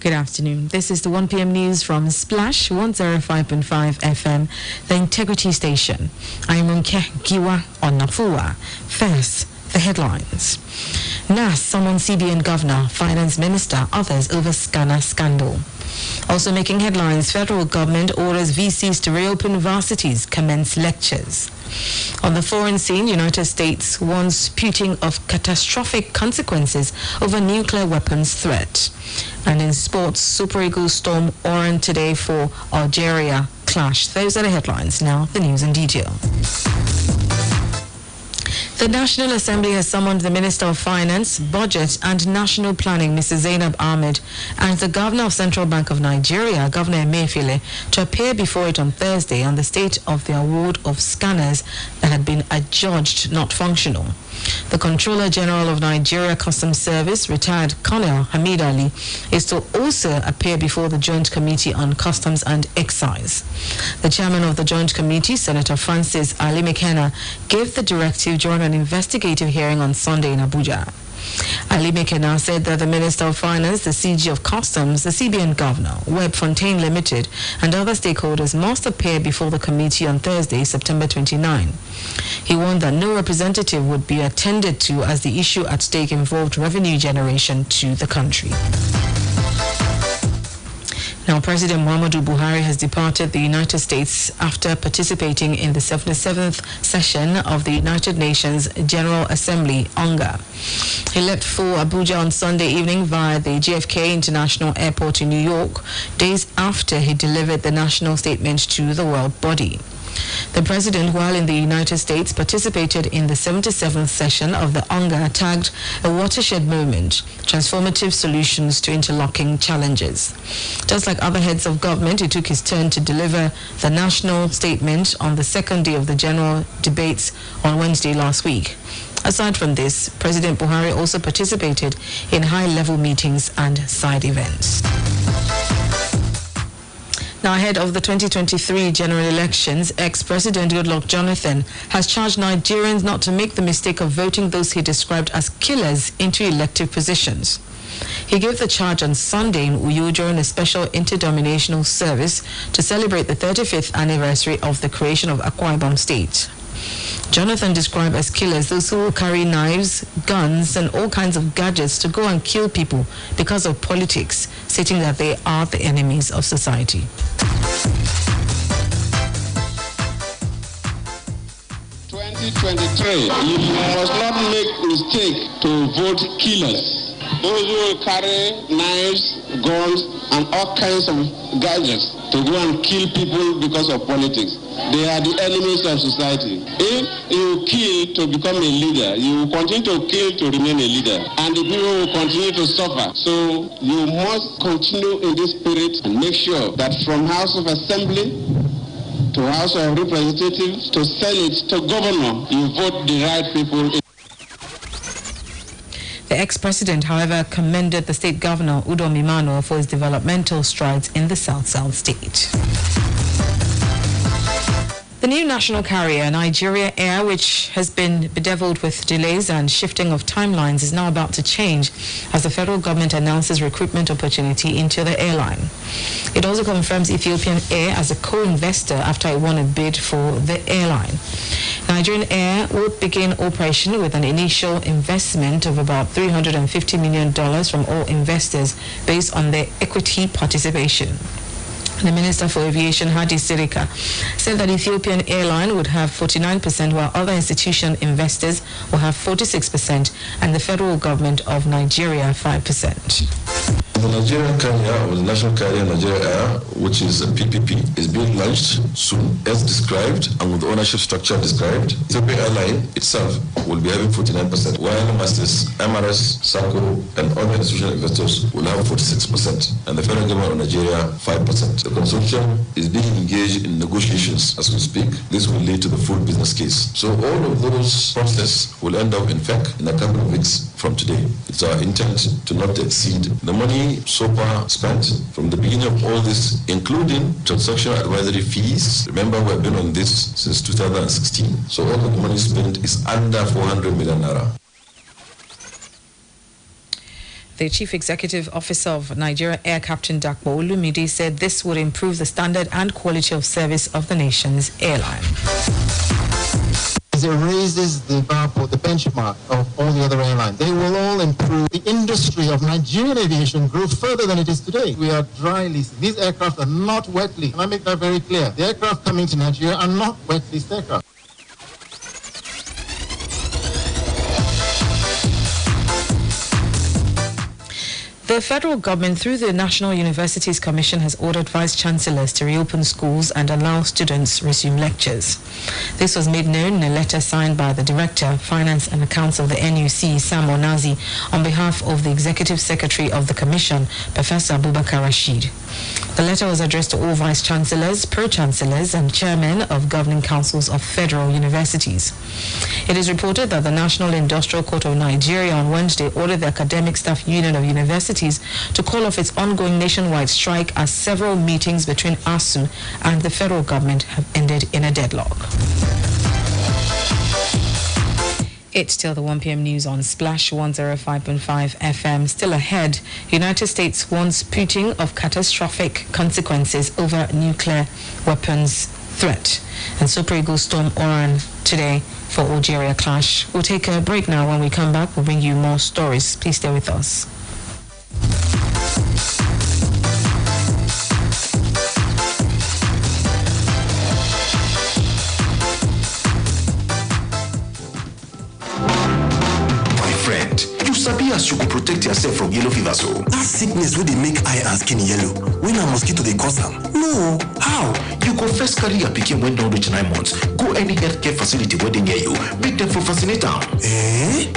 Good afternoon. This is the 1 p.m. news from Splash 105.5 FM, the Integrity Station. I'm Ronke Giwa Onafuwa. First, the headlines. NAS summons CBN Governor, Finance Minister, others over scanner scandal. Also making headlines, federal government orders VCs to reopen varsities, commence lectures. On the foreign scene, United States warns Putin of catastrophic consequences over nuclear weapons threat. And in sports, Super Eagles storm Oran today for Algeria clash. Those are the headlines. Now, the news in detail. The National Assembly has summoned the Minister of Finance, Budget and National Planning, Mrs. Zainab Ahmed, and the Governor of Central Bank of Nigeria, Governor Emefiele, to appear before it on Thursday on the state of the award of scanners that had been adjudged not functional. The Controller General of Nigeria Customs Service, retired Colonel Hamid Ali, is to also appear before the Joint Committee on Customs and Excise. The chairman of the Joint Committee, Senator Francis Ali McKenna, gave the directive during an investigative hearing on Sunday in Abuja. Ali McKenna said that the Minister of Finance, the CG of Customs, the CBN Governor, Webb Fontaine Limited, and other stakeholders must appear before the committee on Thursday, September 29. He warned that no representative would be attended to as the issue at stake involved revenue generation to the country. Now, President Muhammadu Buhari has departed the United States after participating in the 77th session of the United Nations General Assembly, UNGA. He left for Abuja on Sunday evening via the JFK International Airport in New York, days after he delivered the national statement to the world body. The president, while in the United States, participated in the 77th session of the UNGA, tagged a watershed moment, transformative solutions to interlocking challenges. Just like other heads of government, he took his turn to deliver the national statement on the second day of the general debates on Wednesday last week. Aside from this, President Buhari also participated in high-level meetings and side events. Now, ahead of the 2023 general elections, ex-President Goodluck Jonathan has charged Nigerians not to make the mistake of voting those he described as killers into elective positions. He gave the charge on Sunday in Uyo during a special interdenominational service to celebrate the 35th anniversary of the creation of Akwa Ibom State. Jonathan described as killers those who will carry knives, guns, and all kinds of gadgets to go and kill people because of politics, stating that they are the enemies of society. 2023, you must not make mistake to vote killers. Those who will carry knives, guns, and all kinds of gadgets to go and kill people because of politics. They are the enemies of society. If you kill to become a leader, you will continue to kill to remain a leader, and the people will continue to suffer. So you must continue in this spirit and make sure that from House of Assembly to House of Representatives to Senate to Governor, you vote the right people. The ex-president, however, commended the state governor, Udo Mimano, for his developmental strides in the South state. The new national carrier, Nigeria Air, which has been bedeviled with delays and shifting of timelines, is now about to change as the federal government announces recruitment opportunity into the airline. It also confirms Ethiopian Air as a co-investor after it won a bid for the airline. Nigerian Air will begin operation with an initial investment of about $350 million from all investors based on their equity participation. The Minister for Aviation, Hadi Sirika, said that Ethiopian Airline would have 49%, while other institution investors will have 46%, and the federal government of Nigeria 5%. The Nigerian carrier, or the national carrier Nigeria Air, which is a PPP, is being launched soon, as described, and with the ownership structure described. Ethiopian Airline itself will be having 49%, while Masters, MRS, SACO, and other institutional investors will have 46%, and the federal government of Nigeria 5%. The consortium is being engaged in negotiations as we speak. This will lead to the full business case. So all of those processes will end up, in fact, in a couple of weeks from today. It's our intent to not exceed the money so far spent from the beginning of all this, including transaction advisory fees. Remember, we have been on this since 2016. So all of the money spent is under 400 million naira. The Chief Executive Officer of Nigeria Air Captain Dakpo Olumide said this would improve the standard and quality of service of the nation's airline. It raises the bar for the benchmark of all the other airlines. They will all improve. The industry of Nigerian aviation grew further than it is today. We are dry leasing. These aircraft are not wet leased. And I make that very clear. The aircraft coming to Nigeria are not wet leased aircraft. The federal government, through the National Universities Commission, has ordered vice-chancellors to reopen schools and allow students resume lectures. This was made known in a letter signed by the Director, Finance and Accounts of the NUC, Sam Onazi, on behalf of the Executive Secretary of the Commission, Professor Abubakar Rashid. The letter was addressed to all vice-chancellors, pro-chancellors, and chairmen of governing councils of federal universities. It is reported that the National Industrial Court of Nigeria on Wednesday ordered the Academic Staff Union of Universities to call off its ongoing nationwide strike as several meetings between ASU and the federal government have ended in a deadlock. It's still the 1 p.m. news on Splash 105.5 FM. Still ahead, United States warns Putin of catastrophic consequences over nuclear weapons threat. And Super Eagles storm Oran today for Algeria clash. We'll take a break now. When we come back, we'll bring you more stories. Please stay with us. Sabi as you could protect yourself from yellow fever, so that sickness wey dey make eye and skin yellow, when a mosquito dey cause am? No, how? You go first carry your pikin when don reach 9 months, go any healthcare facility where they near you, make them for vaccinate am.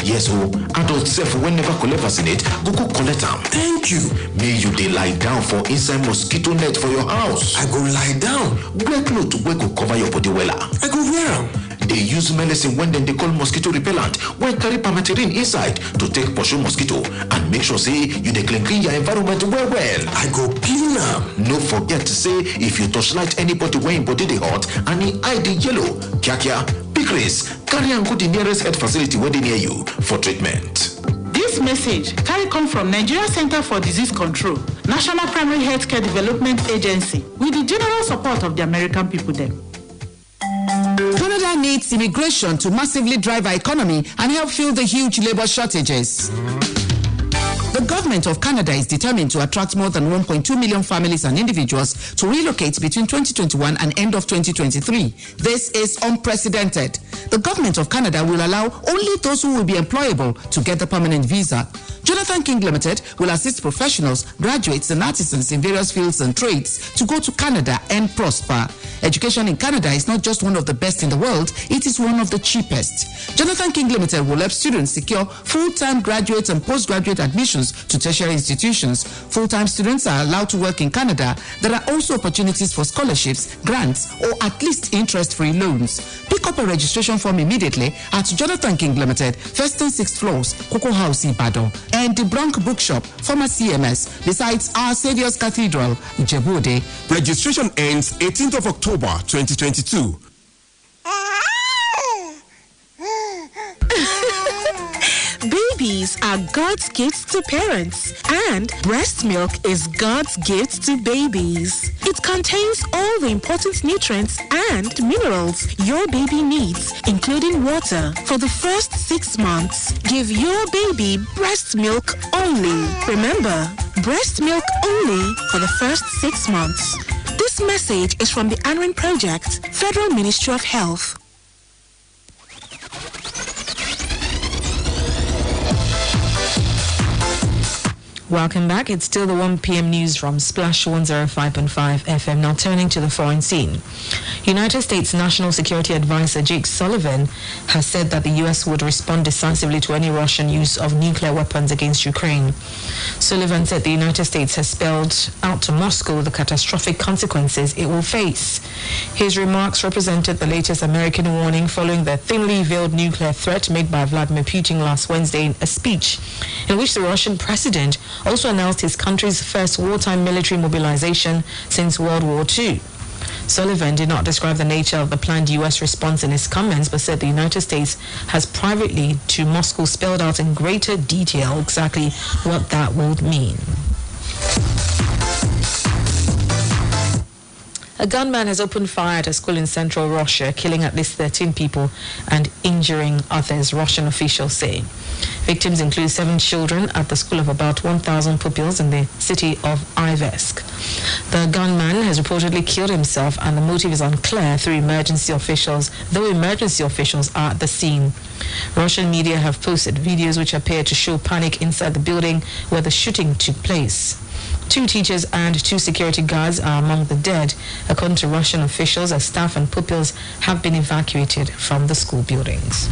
Yes, adults sef wey never collect vaccinate, go collect am. Thank you. May you dey lie down for inside mosquito net for your house. I go lie down. Wear cloth wey go cover your body wella. I go wear am. They use medicine when they call mosquito repellent, when carry permethrin inside to take pursue mosquito and make sure say you dey clean your environment well. I go clean am. No forget to say if you touchlight anybody when im body dey hot and im eye dey yellow, kia, big race, carry am go the nearest health facility where dey near you for treatment. This message carry come from Nigeria Center for Disease Control, National Primary Healthcare Development Agency, with the general support of the American people them. Canada needs immigration to massively drive our economy and help fill the huge labor shortages. The government of Canada is determined to attract more than 1.2 million families and individuals to relocate between 2021 and end of 2023. This is unprecedented. The government of Canada will allow only those who will be employable to get the permanent visa. Jonathan King Limited will assist professionals, graduates, and artisans in various fields and trades to go to Canada and prosper. Education in Canada is not just one of the best in the world, it is one of the cheapest. Jonathan King Limited will help students secure full-time graduate and postgraduate admissions to tertiary institutions. Full-time students are allowed to work in Canada. There are also opportunities for scholarships, grants, or at least interest-free loans. Pick up a registration form immediately at Jonathan King Limited, first and 6th floors, Cocoa House, Ibadan, and the Bronx Bookshop, former CMS, besides Our Saviour's Cathedral, Ijebu-Ode. Registration ends 18th of October 2022. Babies are God's gifts to parents, and breast milk is God's gift to babies. It contains all the important nutrients and minerals your baby needs, including water. For the first 6 months, give your baby breast milk only. Remember, breast milk only for the first 6 months. This message is from the ANRIN Project, Federal Ministry of Health. Welcome back. It's still the 1 p.m. news from Splash 105.5 FM. Now turning to the foreign scene. United States National Security Advisor Jake Sullivan has said that the U.S. would respond decisively to any Russian use of nuclear weapons against Ukraine. Sullivan said the United States has spelled out to Moscow the catastrophic consequences it will face. His remarks represented the latest American warning following the thinly veiled nuclear threat made by Vladimir Putin last Wednesday in a speech in which the Russian president also announced his country's first wartime military mobilization since World War II. Sullivan did not describe the nature of the planned U.S. response in his comments, but said the United States has privately to Moscow spelled out in greater detail exactly what that would mean. A gunman has opened fire at a school in central Russia, killing at least 13 people and injuring others, Russian officials say. Victims include 7 children at the school of about 1,000 pupils in the city of Ivessk. The gunman has reportedly killed himself, and the motive is unclear though emergency officials are at the scene. Russian media have posted videos which appear to show panic inside the building where the shooting took place. 2 teachers and 2 security guards are among the dead, according to Russian officials, as staff and pupils have been evacuated from the school buildings.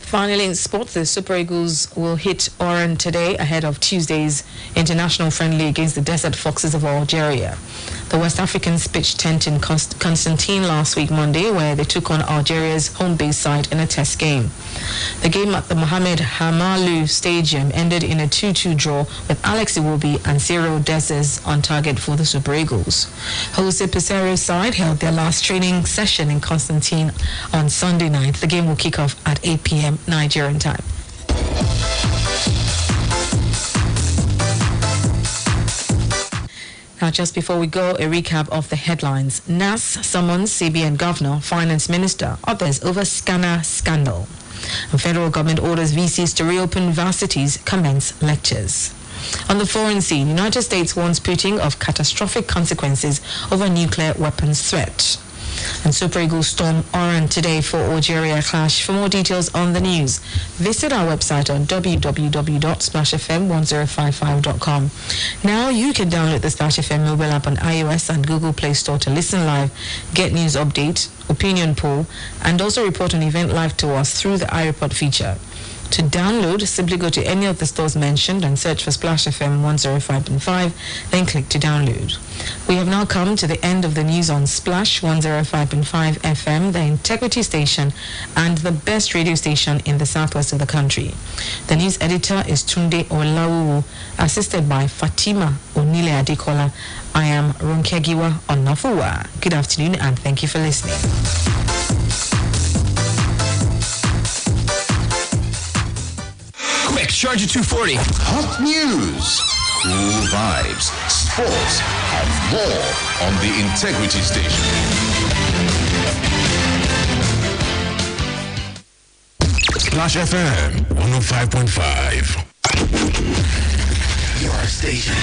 Finally, in sports, the Super Eagles will hit Oran today ahead of Tuesday's international friendly against the Desert Foxes of Algeria. The West Africans pitched tent in Constantine last week, Monday, where they took on Algeria's home base side in a test game. The game at the Mohamed Hamalu Stadium ended in a 2-2 draw with Alex Iwobi and Cyril Dessers on target for the Super Eagles. Jose Pesero's side held their last training session in Constantine on Sunday night. The game will kick off at 8 p.m. Nigerian time. Now, just before we go, a recap of the headlines. NAS summons CBN Governor, Finance Minister, others over scanner scandal. And federal government orders VCs to reopen varsities, commence lectures. On the foreign scene, United States warns Putin of catastrophic consequences over nuclear weapons threat. And Super Eagles storm Oran today for Algeria clash. For more details on the news, visit our website on www.splashfm1055.com. Now you can download the Splash FM mobile app on iOS and Google Play Store to listen live, get news update, opinion poll, and also report an event live to us through the iReport feature. To download, simply go to any of the stores mentioned and search for Splash FM 105.5, then click to download. We have now come to the end of the news on Splash 105.5 FM, the integrity station and the best radio station in the southwest of the country. The news editor is Tunde Olawu, assisted by Fatima Onile Adekola. I am Ronke Giwa Onafuwa. Good afternoon and thank you for listening. Quick, Charger 240. Hot news, cool vibes, sports, and more on the Integrity Station. Splash FM 105.5. Your station.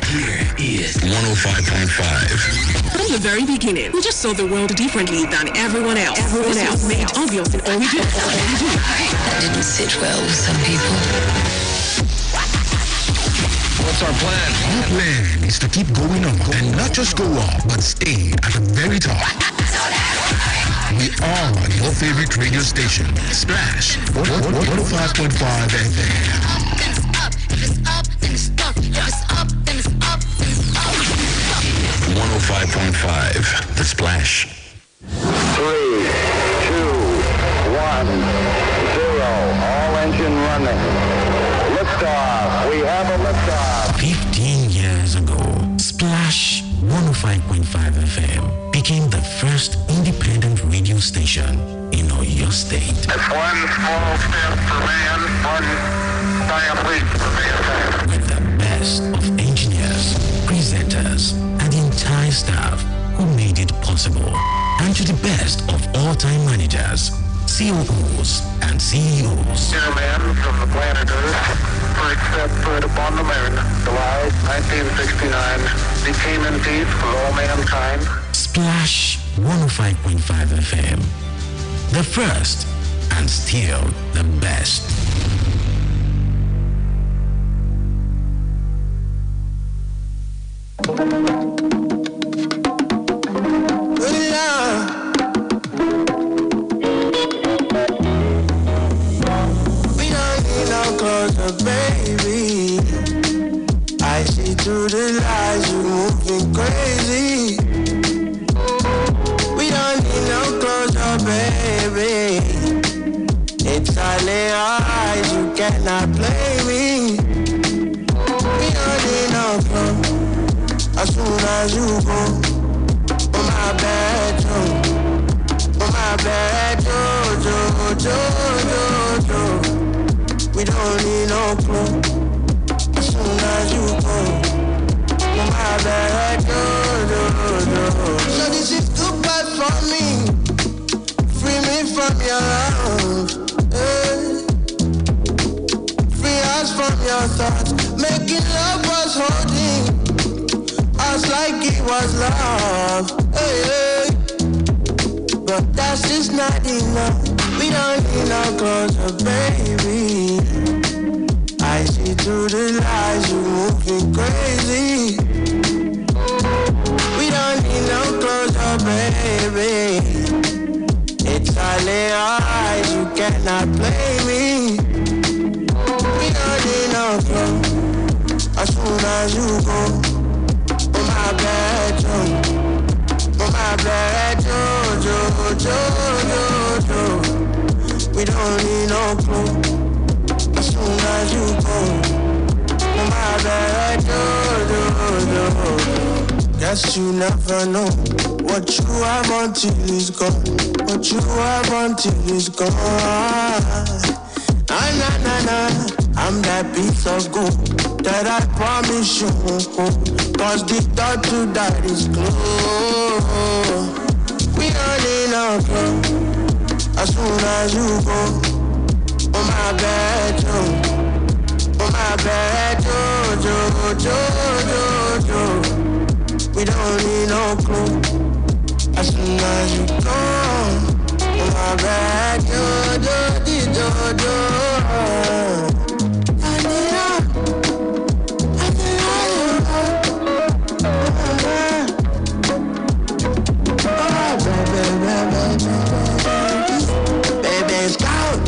Here is 105.5 From the very beginning, we just saw the world differently than everyone else. This was made obvious in all we do. That didn't sit well with some people. What's our plan? Our plan is to keep going up and not just go up, but stay at the very top. We are your favorite radio station, Splash 105.5 FM. 105.5, The Splash. 3, 2, 1, 0. All engine running. Liftoff. We have a liftoff. 15 years ago, Splash 105.5 FM became the first independent radio station in Oyo State. It's one small step for man, one giant leap for mankind. With the best of engineers, presenters, and the entire staff who made it possible. And to the best of all-time managers, COOs, and CEOs. Dear man from the planet Earth, first set foot upon the moon, July 1969, became indeed for all mankind. Splash 105.5 FM. The first and still the best. Baby, I see through the lies, you moving crazy. We don't need no closure, baby. It's all in our eyes, you cannot play me. We don't need no closure. as soon as you go. On my bed, on my bed, we don't need no clothes. As soon as you go, on my bed, So this is too bad for me. Free me from your love, free us from your thoughts. Making love was holding us like it was love, but that's just not enough. We don't need no closer, baby. I see through the lies, you moving crazy. We don't need no closer, baby. It's all in your eyes, you cannot play me. We don't need no clothes, as soon as you go. On my bed, on my bed, we don't need no clothes, as soon as you go. On my bed, guess you never know what you have until it's gone. What you have until it's gone. I'm that piece of gold that I promise you won't go. Cause the thought to die is close. We don't need no clothes, as soon as you go. On my bed, on my bed, we don't need no clothes, as soon as you go. On my bed, baby, scout.